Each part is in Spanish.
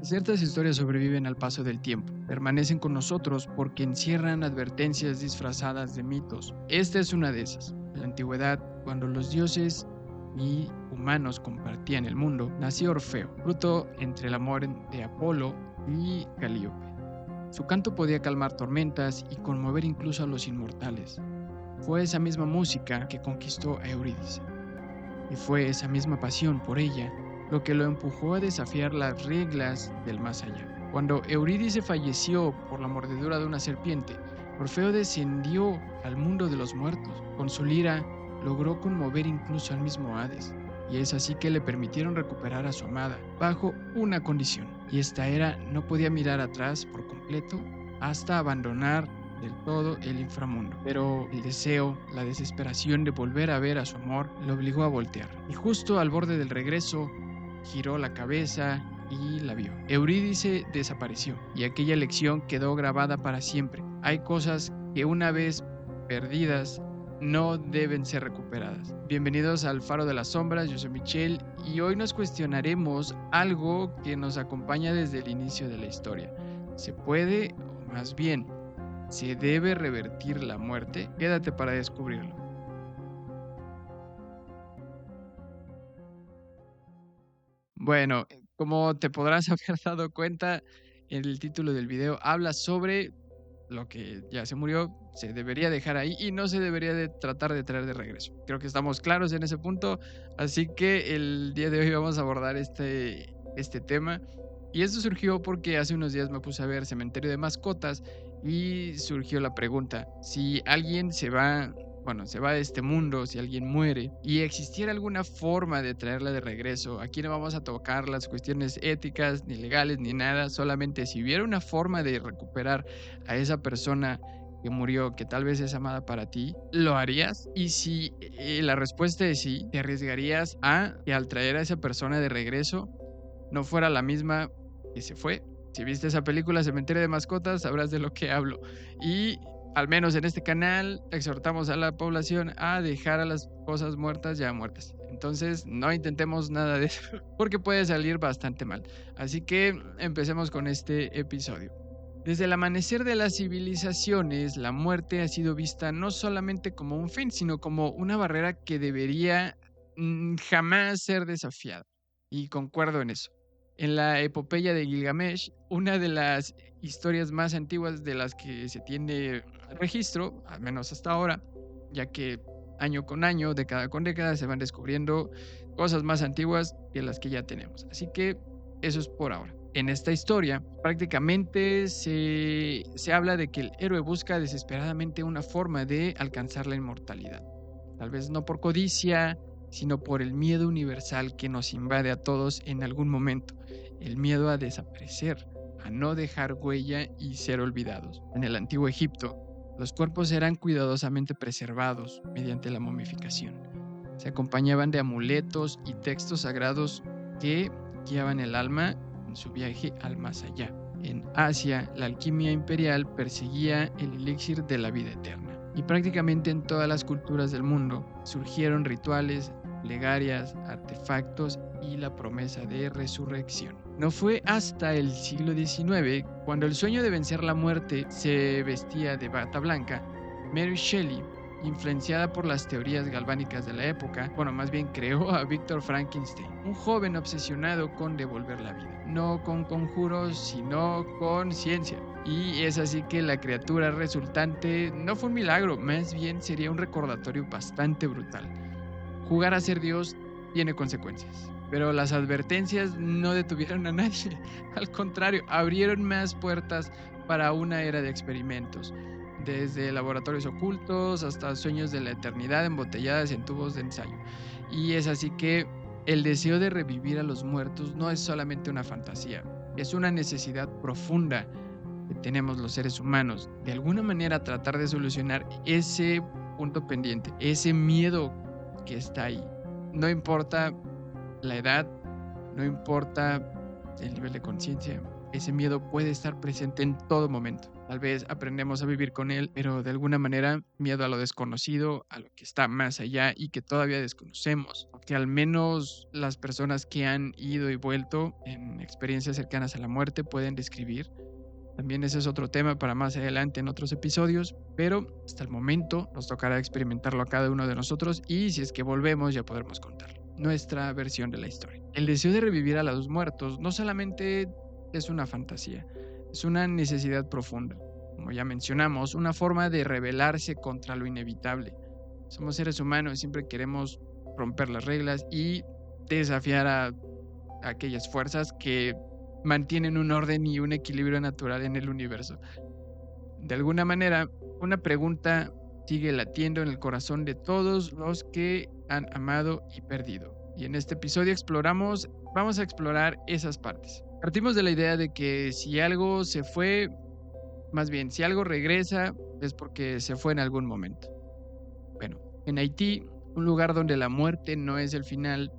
Ciertas historias sobreviven al paso del tiempo, permanecen con nosotros porque encierran advertencias disfrazadas de mitos. Esta es una de esas. En la antigüedad, cuando los dioses y humanos compartían el mundo, nació Orfeo, fruto entre el amor de Apolo y Calíope. Su canto podía calmar tormentas y conmover incluso a los inmortales. Fue esa misma música que conquistó a Eurídice, y fue esa misma pasión por ella lo que lo empujó a desafiar las reglas del más allá. Cuando Eurídice falleció por la mordedura de una serpiente, Orfeo descendió al mundo de los muertos. Con su lira logró conmover incluso al mismo Hades, y es así que le permitieron recuperar a su amada, bajo una condición, y esta era no podía mirar atrás por completo hasta abandonar del todo el inframundo. Pero el deseo, la desesperación de volver a ver a su amor, lo obligó a voltear. Y justo al borde del regreso, giró la cabeza y la vio. Eurídice desapareció y aquella lección quedó grabada para siempre. Hay cosas que una vez perdidas no deben ser recuperadas. Bienvenidos al Faro de las Sombras, yo soy Michelle y hoy nos cuestionaremos algo que nos acompaña desde el inicio de la historia. ¿Se puede, o más bien, se debe revertir la muerte? Quédate para descubrirlo. Bueno, como te podrás haber dado cuenta, el título del video habla sobre lo que ya se murió, se debería dejar ahí y no se debería de tratar de traer de regreso. Creo que estamos claros en ese punto, así que el día de hoy vamos a abordar este tema. Y esto surgió porque hace unos días me puse a ver Cementerio de Mascotas y surgió la pregunta, si alguien se va de este mundo, si alguien muere y existiera alguna forma de traerla de regreso, aquí no vamos a tocar las cuestiones éticas, ni legales, ni nada, solamente si hubiera una forma de recuperar a esa persona que murió, que tal vez es amada para ti, ¿lo harías? Y si la respuesta es sí, ¿te arriesgarías a que al traer a esa persona de regreso no fuera la misma que se fue? Si viste esa película Cementerio de Mascotas, sabrás de lo que hablo. Y al menos en este canal exhortamos a la población a dejar a las cosas muertas ya muertas. Entonces no intentemos nada de eso porque puede salir bastante mal. Así que empecemos con este episodio. Desde el amanecer de las civilizaciones, la muerte ha sido vista no solamente como un fin, sino como una barrera que debería jamás ser desafiada. Y concuerdo en eso. En la epopeya de Gilgamesh, una de las historias más antiguas de las que se tiene registro, al menos hasta ahora, ya que año con año, década con década, se van descubriendo cosas más antiguas que las que ya tenemos. Así que eso es por ahora. En esta historia, prácticamente se habla de que el héroe busca desesperadamente una forma de alcanzar la inmortalidad. Tal vez no por codicia, sino por el miedo universal que nos invade a todos en algún momento. El miedo a desaparecer, a no dejar huella y ser olvidados. En el antiguo Egipto, los cuerpos eran cuidadosamente preservados mediante la momificación. Se acompañaban de amuletos y textos sagrados que guiaban el alma en su viaje al más allá. En Asia, la alquimia imperial perseguía el elixir de la vida eterna. Y prácticamente en todas las culturas del mundo surgieron rituales, plegarias, artefactos y la promesa de resurrección. No fue hasta el siglo XIX, cuando el sueño de vencer la muerte se vestía de bata blanca, Mary Shelley, influenciada por las teorías galvánicas de la época, más bien creó a Víctor Frankenstein, un joven obsesionado con devolver la vida, no con conjuros, sino con ciencia. Y es así que la criatura resultante no fue un milagro, más bien sería un recordatorio bastante brutal. Jugar a ser Dios tiene consecuencias, pero las advertencias no detuvieron a nadie, al contrario, abrieron más puertas para una era de experimentos, desde laboratorios ocultos hasta sueños de la eternidad embotelladas en tubos de ensayo. Y es así que el deseo de revivir a los muertos no es solamente una fantasía, es una necesidad profunda que tenemos los seres humanos, de alguna manera tratar de solucionar ese punto pendiente, ese miedo que está ahí. No importa la edad, no importa el nivel de conciencia, ese miedo puede estar presente en todo momento. Tal vez aprendemos a vivir con él, pero de alguna manera miedo a lo desconocido, a lo que está más allá y que todavía desconocemos. Que al menos las personas que han ido y vuelto en experiencias cercanas a la muerte pueden describir. También ese es otro tema para más adelante en otros episodios, pero hasta el momento nos tocará experimentarlo a cada uno de nosotros y si es que volvemos ya podremos contar nuestra versión de la historia. El deseo de revivir a los muertos no solamente es una fantasía, es una necesidad profunda. Como ya mencionamos, una forma de rebelarse contra lo inevitable. Somos seres humanos y siempre queremos romper las reglas y desafiar a aquellas fuerzas que mantienen un orden y un equilibrio natural en el universo. De alguna manera, una pregunta sigue latiendo en el corazón de todos los que han amado y perdido. Y en este episodio vamos a explorar esas partes. Partimos de la idea de que si algo se fue, más bien, si algo regresa, es porque se fue en algún momento. Bueno, en Haití, un lugar donde la muerte no es el final,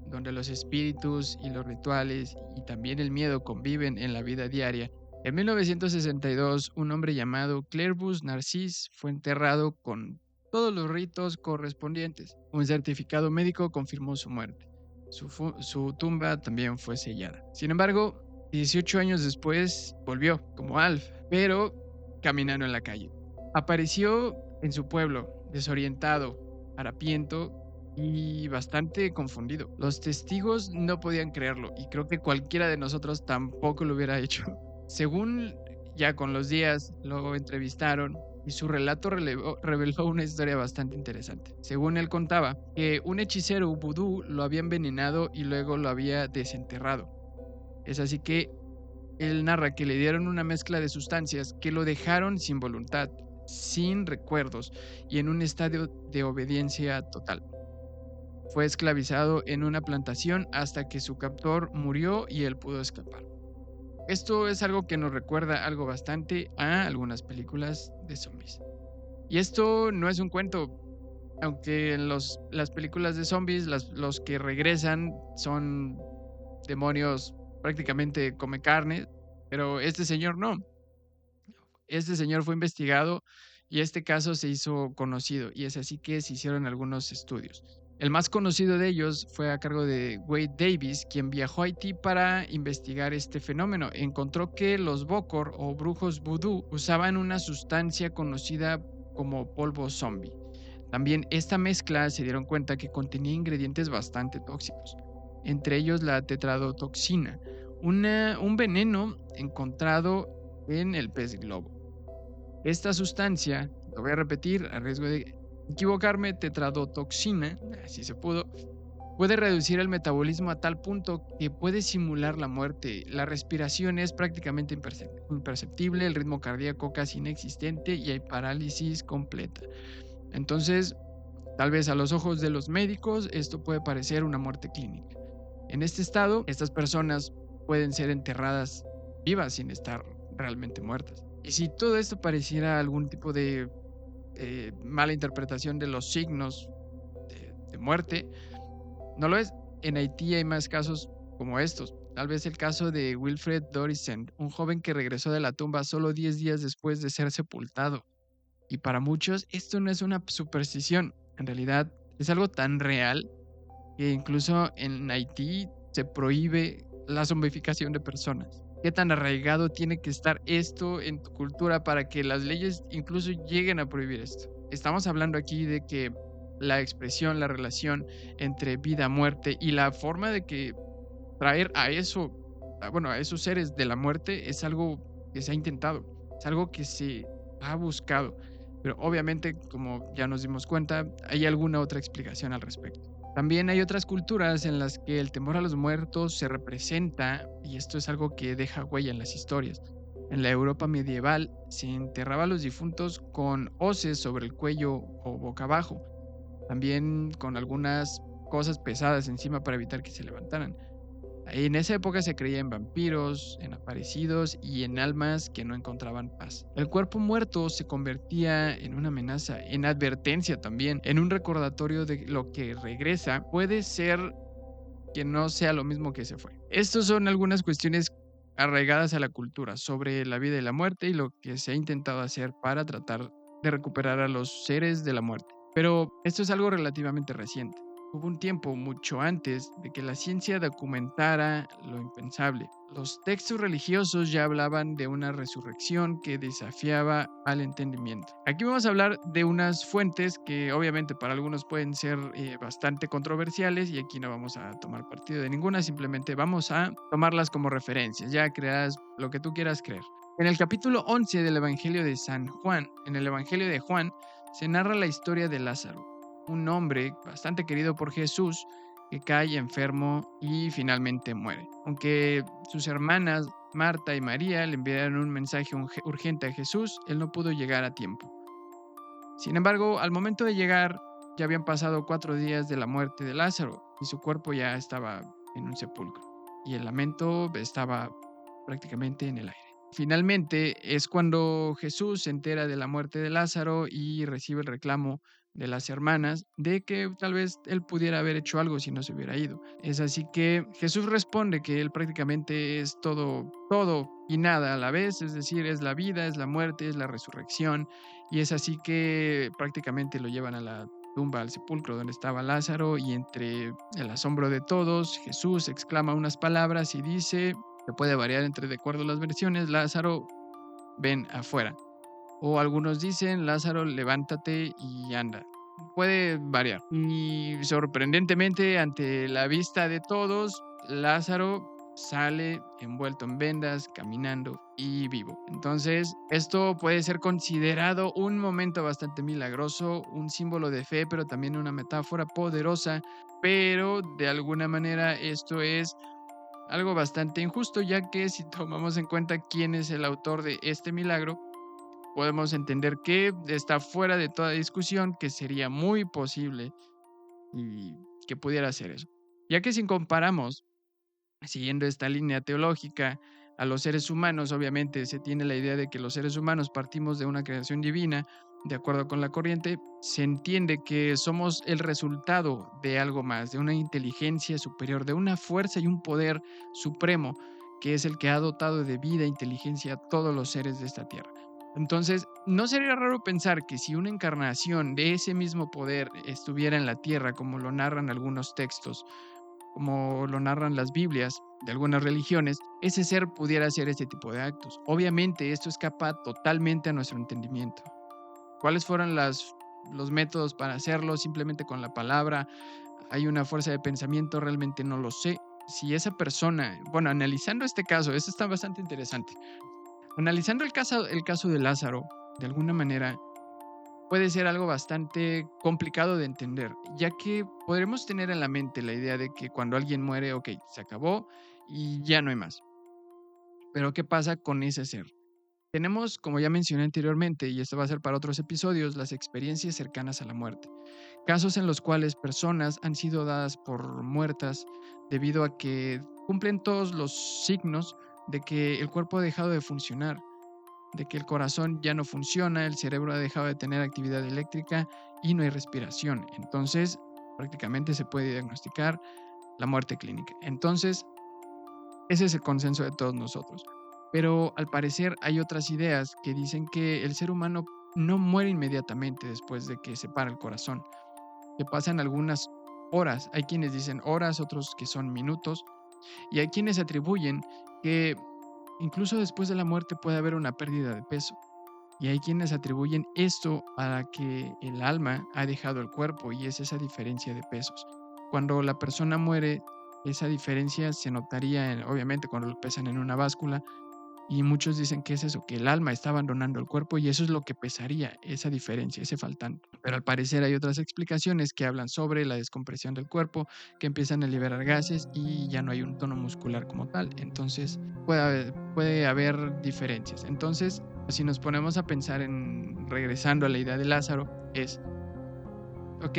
donde los espíritus y los rituales y también el miedo conviven en la vida diaria. En 1962, un hombre llamado Clerbus Narcisse fue enterrado con todos los ritos correspondientes. Un certificado médico confirmó su muerte. Su tumba también fue sellada. Sin embargo, 18 años después volvió como Alf, pero caminando en la calle. Apareció en su pueblo, desorientado, harapiento y bastante confundido. Los testigos no podían creerlo y creo que cualquiera de nosotros tampoco lo hubiera hecho. Según ya con los días lo entrevistaron y su relato reveló una historia bastante interesante. Según él contaba que un hechicero vudú lo había envenenado y luego lo había desenterrado. Es así que él narra que le dieron una mezcla de sustancias que lo dejaron sin voluntad, sin recuerdos y en un estado de obediencia total. Fue esclavizado en una plantación hasta que su captor murió y él pudo escapar. Esto es algo que nos recuerda algo bastante a algunas películas de zombies. Y esto no es un cuento, aunque en las películas de zombies los que regresan son demonios, prácticamente come carne, pero este señor no. Este señor fue investigado y este caso se hizo conocido y es así que se hicieron algunos estudios. El más conocido de ellos fue a cargo de Wade Davis, quien viajó a Haití para investigar este fenómeno. Encontró que los bokor o brujos vudú usaban una sustancia conocida como polvo zombie. También esta mezcla se dieron cuenta que contenía ingredientes bastante tóxicos, entre ellos la tetradotoxina, un veneno encontrado en el pez globo. Esta sustancia, lo voy a repetir a riesgo de equivocarme, tetradotoxina, así se pudo, puede reducir el metabolismo a tal punto que puede simular la muerte. La respiración es prácticamente imperceptible, el ritmo cardíaco casi inexistente y hay parálisis completa. Entonces, tal vez a los ojos de los médicos esto puede parecer una muerte clínica. En este estado, estas personas pueden ser enterradas vivas sin estar realmente muertas. Y si todo esto pareciera algún tipo de mala interpretación de los signos de muerte, no lo es. En Haití hay más casos como estos. Tal vez el caso de Wilfred Doricent, un joven que regresó de la tumba solo 10 días después de ser sepultado. Y para muchos esto no es una superstición, en realidad es algo tan real que incluso en Haití se prohíbe la zombificación de personas. ¿Qué tan arraigado tiene que estar esto en tu cultura para que las leyes incluso lleguen a prohibir esto? Estamos hablando aquí de que la expresión, la relación entre vida, muerte y la forma de que traer a eso, a esos seres de la muerte es algo que se ha intentado, es algo que se ha buscado, pero obviamente, como ya nos dimos cuenta, hay alguna otra explicación al respecto. También hay otras culturas en las que el temor a los muertos se representa, y esto es algo que deja huella en las historias. En la Europa medieval se enterraba a los difuntos con hoces sobre el cuello o boca abajo, también con algunas cosas pesadas encima para evitar que se levantaran. En esa época se creía en vampiros, en aparecidos y en almas que no encontraban paz. El cuerpo muerto se convertía en una amenaza, en advertencia también, en un recordatorio de lo que regresa. Puede ser que no sea lo mismo que se fue. Estas son algunas cuestiones arraigadas a la cultura sobre la vida y la muerte y lo que se ha intentado hacer para tratar de recuperar a los seres de la muerte. Pero esto es algo relativamente reciente. Hubo un tiempo mucho antes de que la ciencia documentara lo impensable. Los textos religiosos ya hablaban de una resurrección que desafiaba al entendimiento. Aquí vamos a hablar de unas fuentes que obviamente para algunos pueden ser bastante controversiales, y aquí no vamos a tomar partido de ninguna, simplemente vamos a tomarlas como referencias. Ya creas lo que tú quieras creer. En el capítulo 11 del Evangelio de San Juan, en el Evangelio de Juan, se narra la historia de Lázaro, un hombre bastante querido por Jesús que cae enfermo y finalmente muere. Aunque sus hermanas Marta y María le enviaron un mensaje urgente a Jesús, él no pudo llegar a tiempo. Sin embargo, al momento de llegar, ya habían pasado 4 días de la muerte de Lázaro y su cuerpo ya estaba en un sepulcro y el lamento estaba prácticamente en el aire. Finalmente es cuando Jesús se entera de la muerte de Lázaro y recibe el reclamo de las hermanas de que tal vez él pudiera haber hecho algo si no se hubiera ido. Es así que Jesús responde que él prácticamente es todo y nada a la vez, es decir, es la vida, es la muerte, es la resurrección, y es así que prácticamente lo llevan a la tumba, al sepulcro donde estaba Lázaro, y entre el asombro de todos, Jesús exclama unas palabras y dice, que puede variar entre de acuerdo a las versiones, Lázaro, ven afuera. O algunos dicen, Lázaro, levántate y anda. Puede variar. Y sorprendentemente, ante la vista de todos, Lázaro sale envuelto en vendas, caminando y vivo. Entonces, esto puede ser considerado un momento bastante milagroso, un símbolo de fe, pero también una metáfora poderosa. Pero de alguna manera esto es algo bastante injusto, ya que si tomamos en cuenta quién es el autor de este milagro, podemos entender que está fuera de toda discusión que sería muy posible y que pudiera hacer eso. Ya que si comparamos, siguiendo esta línea teológica, a los seres humanos, obviamente se tiene la idea de que los seres humanos partimos de una creación divina, de acuerdo con la corriente, se entiende que somos el resultado de algo más, de una inteligencia superior, de una fuerza y un poder supremo, que es el que ha dotado de vida e inteligencia a todos los seres de esta tierra. Entonces, no sería raro pensar que si una encarnación de ese mismo poder estuviera en la tierra, como lo narran algunos textos, como lo narran las Biblias de algunas religiones, ese ser pudiera hacer este tipo de actos. Obviamente, esto escapa totalmente a nuestro entendimiento. ¿Cuáles fueron los métodos para hacerlo? Simplemente con la palabra. ¿Hay una fuerza de pensamiento? Realmente no lo sé. Si esa persona, bueno, analizando este caso, esto está bastante interesante. Analizando el caso de Lázaro, de alguna manera, puede ser algo bastante complicado de entender, ya que podremos tener en la mente la idea de que cuando alguien muere, ok, se acabó y ya no hay más. Pero ¿qué pasa con ese ser? Tenemos, como ya mencioné anteriormente, y esto va a ser para otros episodios, las experiencias cercanas a la muerte. Casos en los cuales personas han sido dadas por muertas debido a que cumplen todos los signos de que el cuerpo ha dejado de funcionar, de que el corazón ya no funciona, el cerebro ha dejado de tener actividad eléctrica y no hay respiración. Entonces, prácticamente se puede diagnosticar la muerte clínica. Entonces, ese es el consenso de todos nosotros. Pero al parecer hay otras ideas que dicen que el ser humano no muere inmediatamente después de que se para el corazón, que pasan algunas horas. Hay quienes dicen horas, otros que son minutos, y hay quienes atribuyen que incluso después de la muerte puede haber una pérdida de peso. Y hay quienes atribuyen esto a que el alma ha dejado el cuerpo y es esa diferencia de pesos. Cuando la persona muere, esa diferencia se notaría, obviamente, cuando lo pesan en una báscula, y muchos dicen que es eso, que el alma está abandonando el cuerpo y eso es lo que pesaría, esa diferencia, ese faltante. Pero al parecer hay otras explicaciones que hablan sobre la descompresión del cuerpo, que empiezan a liberar gases y ya no hay un tono muscular como tal. Entonces puede haber diferencias. Entonces, si nos ponemos a pensar en, regresando a la idea de Lázaro, es, ok,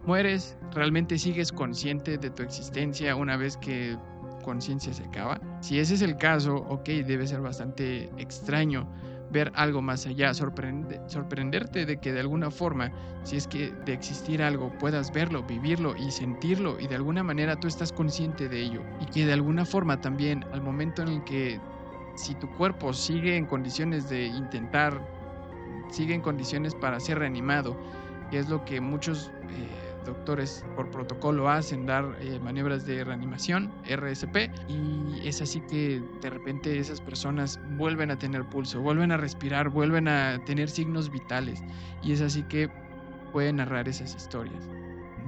mueres, realmente sigues consciente de tu existencia una vez que conciencia se acaba. Si ese es el caso, ok, debe ser bastante extraño ver algo más allá, sorprenderte de que de alguna forma, si es que de existir algo, puedas verlo, vivirlo y sentirlo, y de alguna manera tú estás consciente de ello, y que de alguna forma también al momento en el que si tu cuerpo sigue en condiciones sigue en condiciones para ser reanimado, que es lo que muchos doctores por protocolo hacen, dar maniobras de reanimación, RSP, y es así que de repente esas personas vuelven a tener pulso, vuelven a respirar, vuelven a tener signos vitales, y es así que pueden narrar esas historias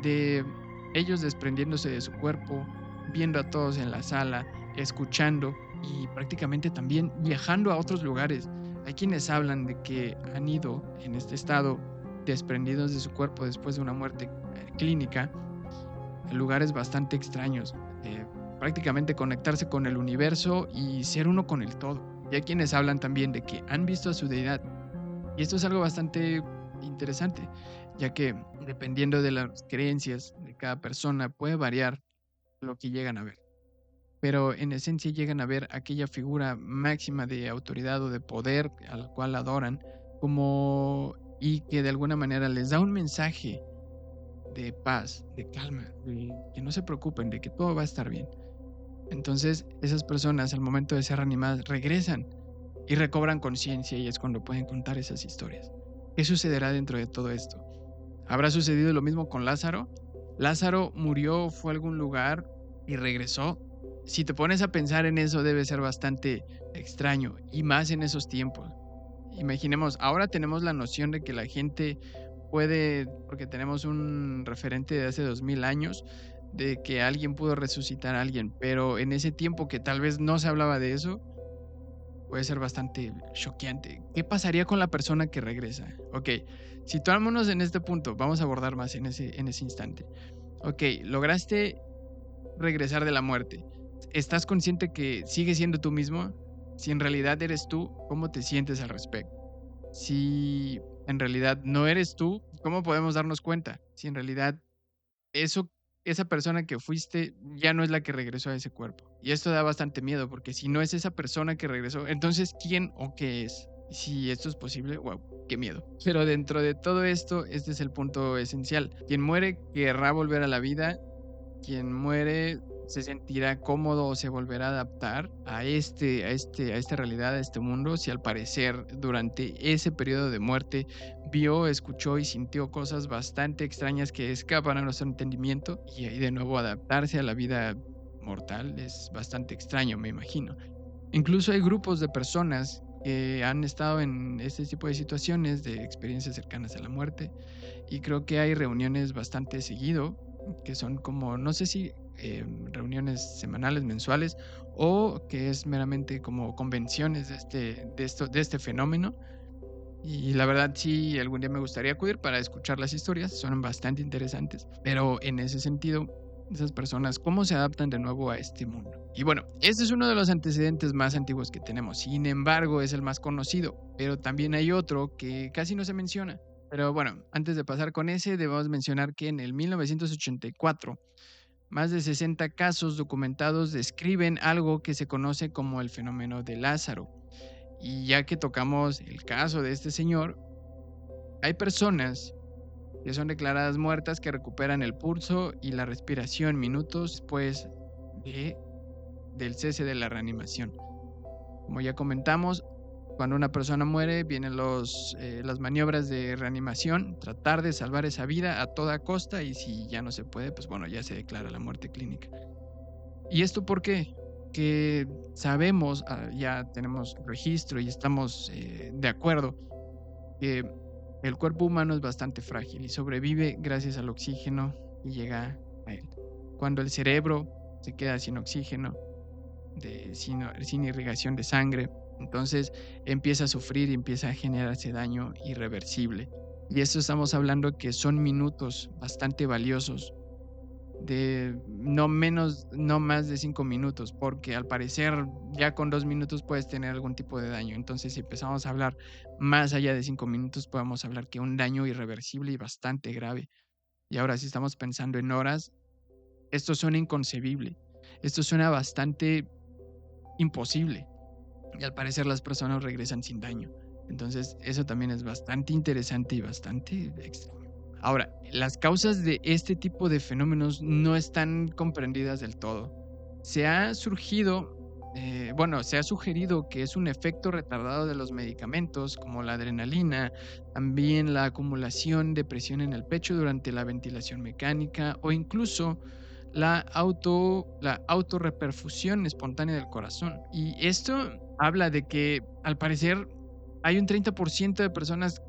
de ellos desprendiéndose de su cuerpo, viendo a todos en la sala, escuchando y prácticamente también viajando a otros lugares. Hay quienes hablan de que han ido en este estado desprendidos de su cuerpo después de una muerte clínica a lugares bastante extraños, prácticamente conectarse con el universo y ser uno con el todo. Y hay quienes hablan también de que han visto a su deidad. Y esto es algo bastante interesante, ya que dependiendo de las creencias de cada persona puede variar lo que llegan a ver. Pero en esencia llegan a ver aquella figura máxima de autoridad o de poder a la cual adoran, y que de alguna manera les da un mensaje de paz, de calma, de que no se preocupen, de que todo va a estar bien. Entonces esas personas al momento de ser reanimadas regresan y recobran conciencia, y es cuando pueden contar esas historias. ¿Qué sucederá dentro de todo esto? ¿Habrá sucedido lo mismo con Lázaro? Lázaro murió, fue a algún lugar y regresó. Si te pones a pensar en eso, debe ser bastante extraño, y más en esos tiempos. Imaginemos, ahora tenemos la noción de que la gente puede, porque tenemos un referente de hace 2000 años, de que alguien pudo resucitar a alguien, pero en ese tiempo que tal vez no se hablaba de eso, puede ser bastante choqueante. ¿Qué pasaría con la persona que regresa? Ok, situámonos en este punto, vamos a abordar más en ese instante. Ok, lograste regresar de la muerte. ¿Estás consciente que sigues siendo tú mismo? Si en realidad eres tú, ¿cómo te sientes al respecto? Si en realidad no eres tú, ¿cómo podemos darnos cuenta? Si en realidad esa persona que fuiste ya no es la que regresó a ese cuerpo. Y esto da bastante miedo, porque si no es esa persona que regresó, entonces ¿quién o qué es? Si esto es posible, wow, qué miedo. Pero dentro de todo esto, este es el punto esencial. Quien muere querrá volver a la vida. Quien muere se sentirá cómodo o se volverá a adaptar a esta realidad, a este mundo, si al parecer durante ese periodo de muerte vio, escuchó y sintió cosas bastante extrañas que escapan a nuestro entendimiento, y ahí de nuevo adaptarse a la vida mortal es bastante extraño, me imagino. Incluso hay grupos de personas que han estado en este tipo de situaciones, de experiencias cercanas a la muerte, y creo que hay reuniones bastante seguido, que son como, no sé si reuniones semanales, mensuales, o que es meramente como convenciones de este fenómeno. Y la verdad sí, algún día me gustaría acudir para escuchar las historias, son bastante interesantes, pero en ese sentido, esas personas, ¿cómo se adaptan de nuevo a este mundo? Y bueno, este es uno de los antecedentes más antiguos que tenemos, sin embargo es el más conocido, pero también hay otro que casi no se menciona. Pero bueno, antes de pasar con ese, debemos mencionar que en el 1984, más de 60 casos documentados describen algo que se conoce como el fenómeno de Lázaro. Y ya que tocamos el caso de este señor, hay personas que son declaradas muertas que recuperan el pulso y la respiración minutos después de, del cese de la reanimación. Como ya comentamos, cuando una persona muere, vienen las maniobras de reanimación, tratar de salvar esa vida a toda costa, y si ya no se puede, pues bueno, ya se declara la muerte clínica. ¿Y esto por qué? Que sabemos, ya tenemos registro y estamos de acuerdo que el cuerpo humano es bastante frágil y sobrevive gracias al oxígeno que llega a él. Cuando el cerebro se queda sin oxígeno, sin irrigación de sangre, entonces empieza a sufrir y empieza a generarse daño irreversible. Y esto estamos hablando que son minutos bastante valiosos, de no más de 5 minutos, porque al parecer ya con 2 minutos puedes tener algún tipo de daño. Entonces, si empezamos a hablar más allá de 5 minutos, podemos hablar que un daño irreversible y bastante grave. Y ahora, si estamos pensando en horas, esto suena inconcebible. Esto suena bastante imposible. Y al parecer las personas regresan sin daño. Entonces, eso también es bastante interesante y bastante extraño. Ahora, las causas de este tipo de fenómenos no están comprendidas del todo. Se ha surgido bueno, se ha sugerido que es un efecto retardado de los medicamentos como la adrenalina, también la acumulación de presión en el pecho durante la ventilación mecánica o incluso la autorreperfusión espontánea del corazón. Y esto habla de que al parecer hay un 30% de personas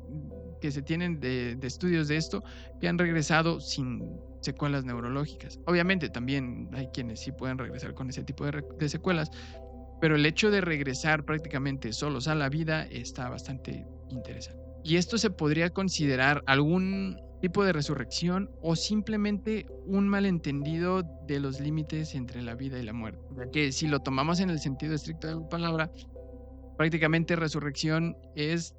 que se tienen de estudios de esto que han regresado sin secuelas neurológicas. Obviamente también hay quienes sí pueden regresar con ese tipo de secuelas, pero el hecho de regresar prácticamente solos a la vida está bastante interesante. Y esto se podría considerar algún tipo de resurrección o simplemente un malentendido de los límites entre la vida y la muerte. Ya que si lo tomamos en el sentido estricto de la palabra, prácticamente resurrección es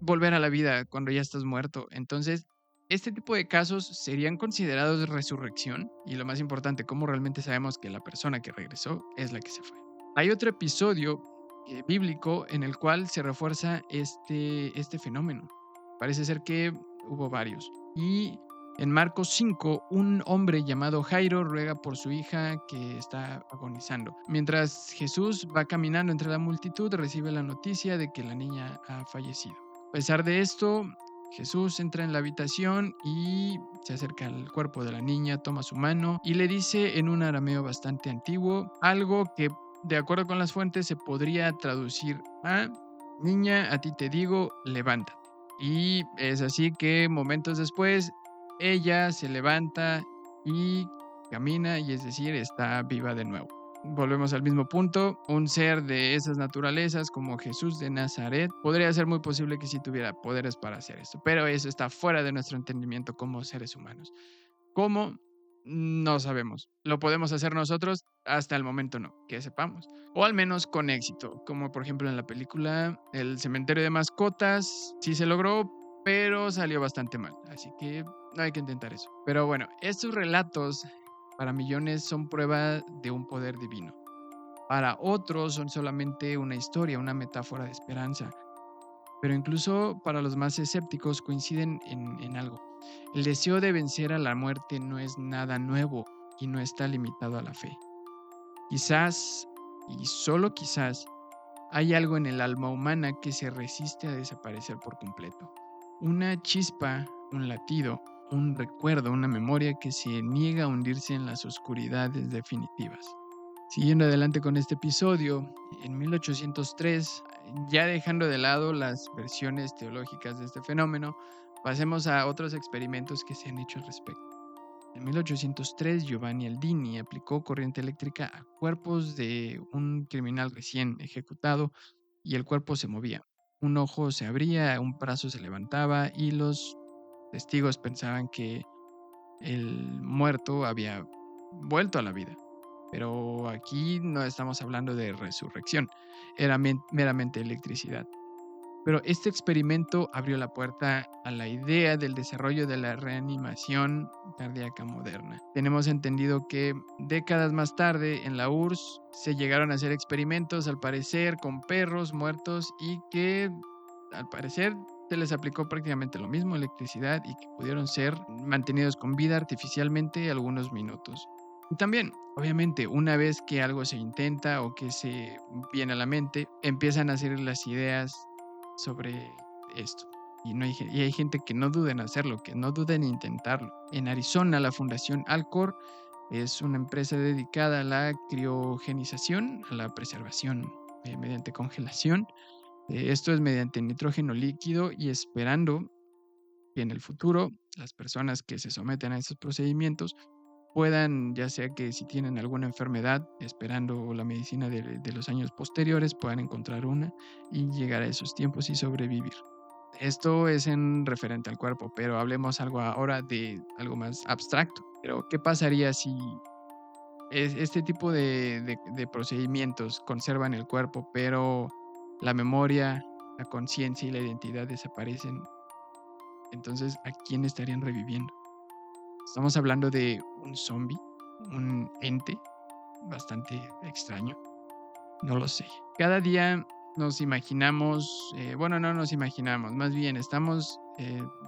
volver a la vida cuando ya estás muerto. Entonces, este tipo de casos serían considerados resurrección y lo más importante, cómo realmente sabemos que la persona que regresó es la que se fue. Hay otro episodio bíblico en el cual se refuerza este fenómeno. Parece ser que hubo varios. Y en Marcos 5, un hombre llamado Jairo ruega por su hija que está agonizando. Mientras Jesús va caminando entre la multitud, recibe la noticia de que la niña ha fallecido. A pesar de esto, Jesús entra en la habitación y se acerca al cuerpo de la niña, toma su mano y le dice en un arameo bastante antiguo algo que, de acuerdo con las fuentes, se podría traducir a: niña, a ti te digo, levántate. Y es así que momentos después, ella se levanta y camina, y es decir, está viva de nuevo. Volvemos al mismo punto, un ser de esas naturalezas como Jesús de Nazaret, podría ser muy posible que sí tuviera poderes para hacer esto, pero eso está fuera de nuestro entendimiento como seres humanos. ¿Cómo? No sabemos. ¿Lo podemos hacer nosotros? Hasta el momento no, que sepamos. O al menos con éxito, como por ejemplo en la película El cementerio de mascotas, sí se logró, pero salió bastante mal, así que no hay que intentar eso. Pero bueno, estos relatos para millones son prueba de un poder divino. Para otros son solamente una historia, una metáfora de esperanza. Pero incluso para los más escépticos coinciden en algo. El deseo de vencer a la muerte no es nada nuevo y no está limitado a la fe. Quizás, y solo quizás, hay algo en el alma humana que se resiste a desaparecer por completo. Una chispa, un latido, un recuerdo, una memoria que se niega a hundirse en las oscuridades definitivas. Siguiendo adelante con este episodio, en 1803, ya dejando de lado las versiones teológicas de este fenómeno, pasemos a otros experimentos que se han hecho al respecto. En 1803, Giovanni Aldini aplicó corriente eléctrica a cuerpos de un criminal recién ejecutado y el cuerpo se movía. Un ojo se abría, un brazo se levantaba y los testigos pensaban que el muerto había vuelto a la vida. Pero aquí no estamos hablando de resurrección, era meramente electricidad. Pero este experimento abrió la puerta a la idea del desarrollo de la reanimación cardíaca moderna. Tenemos entendido que décadas más tarde en la URSS se llegaron a hacer experimentos, al parecer, con perros muertos y que al parecer se les aplicó prácticamente lo mismo, electricidad, y que pudieron ser mantenidos con vida artificialmente algunos minutos. Y también, obviamente, una vez que algo se intenta o que se viene a la mente, empiezan a salir las ideas sobre esto. Y hay gente que no duda en hacerlo, que no duda en intentarlo. En Arizona, la Fundación Alcor es una empresa dedicada a la criogenización, a la preservación mediante congelación. Esto es mediante nitrógeno líquido y esperando que en el futuro las personas que se someten a estos procedimientos puedan, ya sea que si tienen alguna enfermedad, esperando la medicina de los años posteriores, puedan encontrar una y llegar a esos tiempos y sobrevivir. Esto es en referente al cuerpo, pero hablemos algo ahora de algo más abstracto. Pero, ¿qué pasaría si este tipo de procedimientos conservan el cuerpo, pero la memoria, la conciencia y la identidad desaparecen? Entonces, ¿a quién estarían reviviendo? ¿Estamos hablando de un zombie? ¿Un ente bastante extraño? No lo sé. Cada día nos imaginamos, bueno, no nos imaginamos, más bien estamos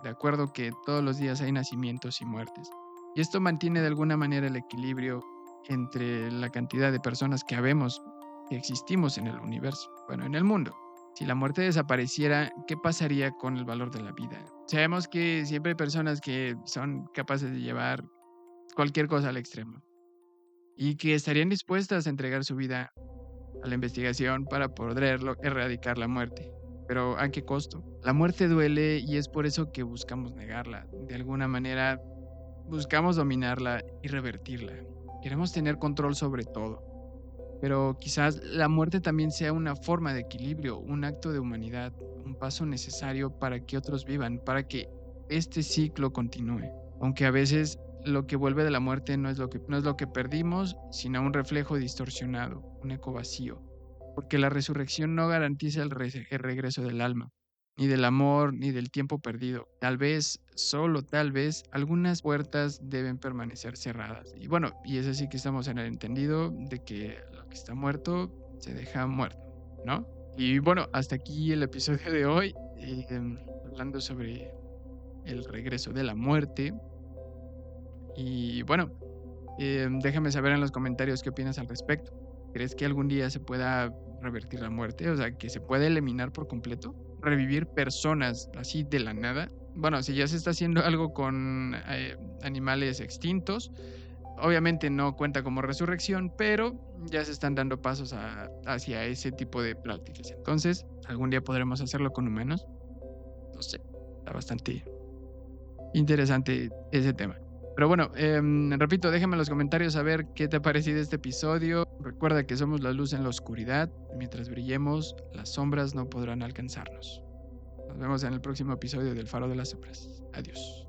de acuerdo que todos los días hay nacimientos y muertes. Y esto mantiene de alguna manera el equilibrio entre la cantidad de personas que habemos que existimos en el universo, bueno, en el mundo. Si la muerte desapareciera, ¿qué pasaría con el valor de la vida? Sabemos que siempre hay personas que son capaces de llevar cualquier cosa al extremo y que estarían dispuestas a entregar su vida a la investigación para poder erradicar la muerte. Pero ¿a qué costo? La muerte duele y es por eso que buscamos negarla. De alguna manera buscamos dominarla y revertirla. Queremos tener control sobre todo. Pero quizás la muerte también sea una forma de equilibrio, un acto de humanidad, un paso necesario para que otros vivan, para que este ciclo continúe. Aunque a veces lo que vuelve de la muerte no es lo que perdimos, sino un reflejo distorsionado, un eco vacío. Porque la resurrección no garantiza el regreso del alma, ni del amor, ni del tiempo perdido. Tal vez, solo tal vez, algunas puertas deben permanecer cerradas. Y bueno, y es así que estamos en el entendido de que lo que está muerto se deja muerto, ¿no? Y bueno, hasta aquí el episodio de hoy, hablando sobre el regreso de la muerte. Y bueno, déjame saber en los comentarios qué opinas al respecto. ¿Crees que algún día se pueda revertir la muerte? O sea, que se puede eliminar por completo. Revivir personas así de la nada. Bueno, si ya se está haciendo algo con animales extintos, obviamente no cuenta como resurrección, pero ya se están dando pasos hacia ese tipo de prácticas. Entonces, ¿algún día podremos hacerlo con humanos? No sé, está bastante interesante ese tema. Pero bueno, repito, déjame en los comentarios saber qué te ha parecido este episodio. Recuerda que somos la luz en la oscuridad. Mientras brillemos, las sombras no podrán alcanzarnos. Nos vemos en el próximo episodio del Faro de las Sombras. Adiós.